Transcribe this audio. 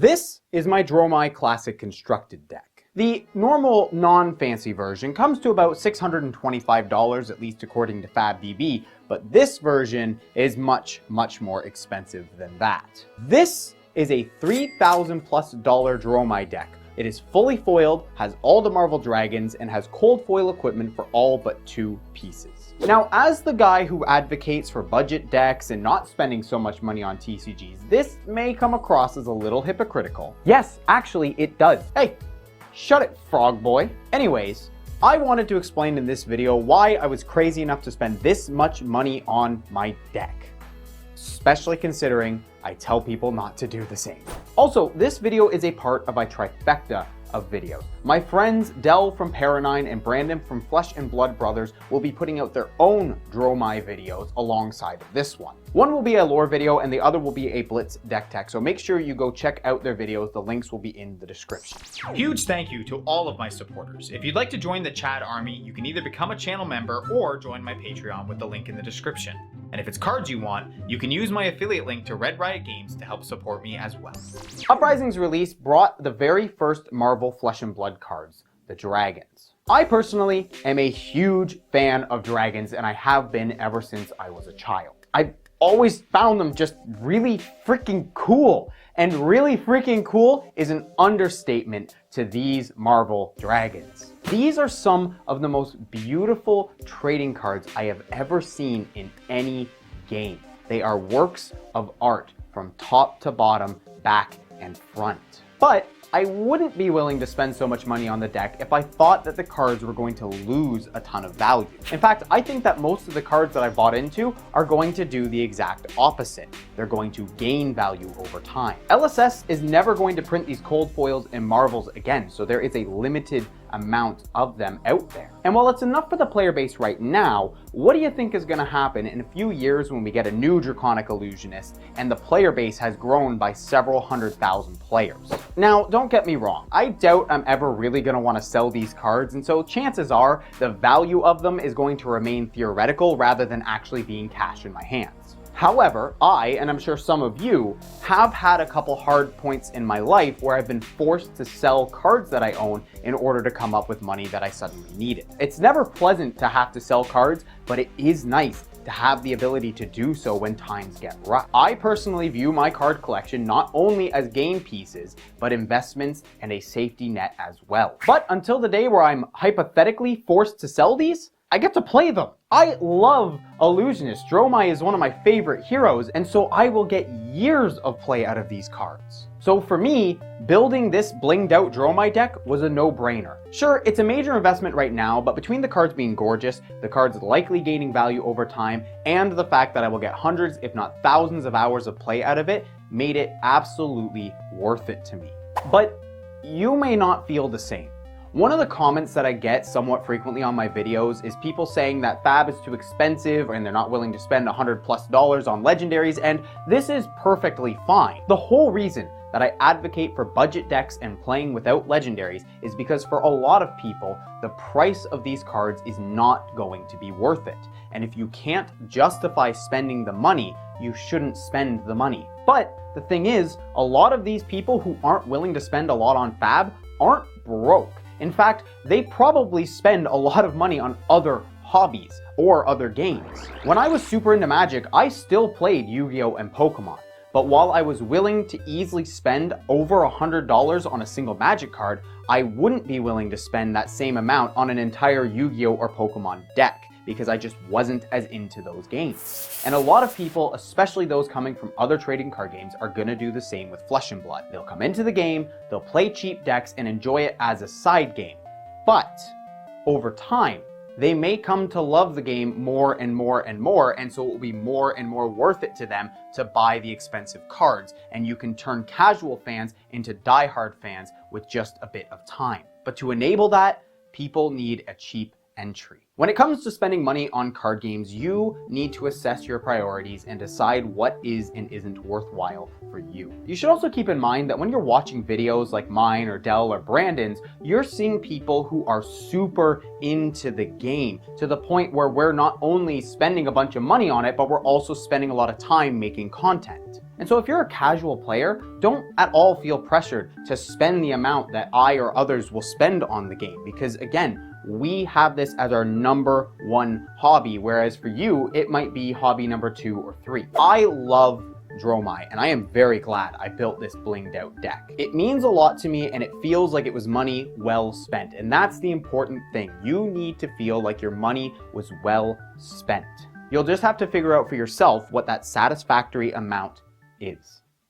This is my Dromai Classic Constructed deck. The normal, non-fancy version comes to about $625, at least according to FabVB, but this version is much, much more expensive than that. This is a $3,000+ Dromai deck. It is fully foiled, has all the Marvel Dragons, and has cold foil equipment for all but 2 pieces. Now, as the guy who advocates for budget decks and not spending so much money on TCGs, this may come across as a little hypocritical. Yes, actually it does. Hey, shut it, frog boy. Anyways, I wanted to explain in this video why I was crazy enough to spend this much money on my deck, especially considering I tell people not to do the same. Also, this video is a part of a trifecta of videos. My friends Dell from Paranine and Brandon from Flesh and Blood Brothers will be putting out their own Dromai videos alongside of this one. One will be a lore video and the other will be a Blitz deck tech, so make sure you go check out their videos. The links will be in the description. Huge thank you to all of my supporters. If you'd like to join the Chad Army, you can either become a channel member or join my Patreon with the link in the description. And if it's cards you want, you can use my affiliate link to Red Riot Games to help support me as well. Uprising's release brought the very first Marvel Flesh and Blood cards, the Dragons. I personally am a huge fan of dragons, and I have been ever since I was a child. I've always found them just really freaking cool. And really freaking cool is an understatement to these Marvel Dragons. These are some of the most beautiful trading cards I have ever seen in any game. They are works of art from top to bottom, back and front. But I wouldn't be willing to spend so much money on the deck if I thought that the cards were going to lose a ton of value. In fact, I think that most of the cards that I bought into are going to do the exact opposite. They're going to gain value over time. LSS is never going to print these cold foils and Marvels again, so there is a limited amount of them out there. And while it's enough for the player base right now, what do you think is going to happen in a few years when we get a new Draconic Illusionist and the player base has grown by several 100,000 players? Now, don't get me wrong, I doubt I'm ever really going to want to sell these cards, and so chances are the value of them is going to remain theoretical rather than actually being cash in my hands. However, I, and I'm sure some of you, have had a couple hard points in my life where I've been forced to sell cards that I own in order to come up with money that I suddenly needed. It's never pleasant to have to sell cards, but it is nice to have the ability to do so when times get rough. I personally view my card collection not only as game pieces, but investments and a safety net as well. But until the day where I'm hypothetically forced to sell these, I get to play them. I love Illusionists. Dromai is one of my favorite heroes, and so I will get years of play out of these cards. So for me, building this blinged out Dromai deck was a no-brainer. Sure, it's a major investment right now, but between the cards being gorgeous, the cards likely gaining value over time, and the fact that I will get hundreds, if not thousands of hours of play out of it, made it absolutely worth it to me. But you may not feel the same. One of the comments that I get somewhat frequently on my videos is people saying that Fab is too expensive and they're not willing to spend $100+ on legendaries, and this is perfectly fine. The whole reason that I advocate for budget decks and playing without legendaries is because for a lot of people, the price of these cards is not going to be worth it. And if you can't justify spending the money, you shouldn't spend the money. But the thing is, a lot of these people who aren't willing to spend a lot on Fab aren't broke. In fact, they probably spend a lot of money on other hobbies or other games. When I was super into Magic, I still played Yu-Gi-Oh! And Pokemon. But while I was willing to easily spend over $100 on a single Magic card, I wouldn't be willing to spend that same amount on an entire Yu-Gi-Oh! Or Pokemon deck, because I just wasn't as into those games. And a lot of people, especially those coming from other trading card games, are gonna do the same with Flesh and Blood. They'll come into the game, they'll play cheap decks and enjoy it as a side game. But over time, they may come to love the game more and more and more, and so it will be more and more worth it to them to buy the expensive cards, and you can turn casual fans into diehard fans with just a bit of time. But to enable that, people need a cheap entry. When it comes to spending money on card games, you need to assess your priorities and decide what is and isn't worthwhile for you. You should also keep in mind that when you're watching videos like mine or Dell or Brandon's, you're seeing people who are super into the game to the point where we're not only spending a bunch of money on it, but we're also spending a lot of time making content. And so if you're a casual player, don't at all feel pressured to spend the amount that I or others will spend on the game, because again, we have this as our number one hobby, whereas for you, it might be hobby number 2 or 3. I love Dromai, and I am very glad I built this blinged out deck. It means a lot to me, and it feels like it was money well spent, and that's the important thing. You need to feel like your money was well spent. You'll just have to figure out for yourself what that satisfactory amount is.